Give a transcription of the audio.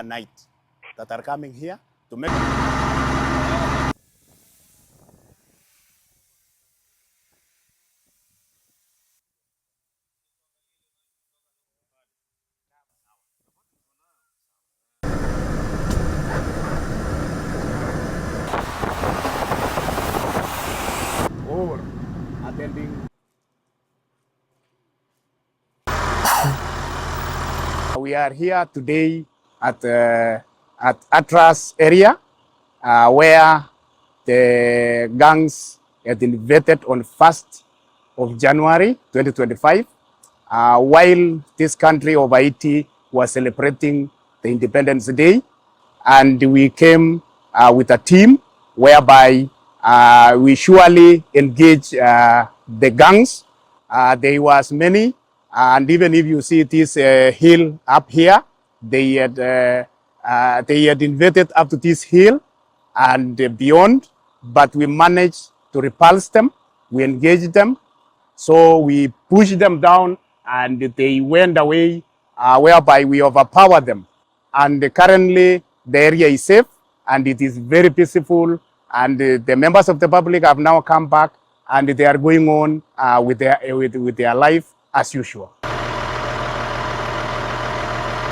Night that are coming here to make or attending. We are here today at Atras area where the gangs had invaded on 1st of January 2025 while this country of Haiti was celebrating the Independence Day, and we came with a team whereby we surely engage the gangs. There was many, and even if you see this hill up here, they had invaded up to this hill and beyond, but we managed to repulse them. We engaged them, so we pushed them down, and they went away, whereby we overpowered them. And currently, the area is safe, and it is very peaceful, and the members of the public have now come back, and they are going on with their life as usual.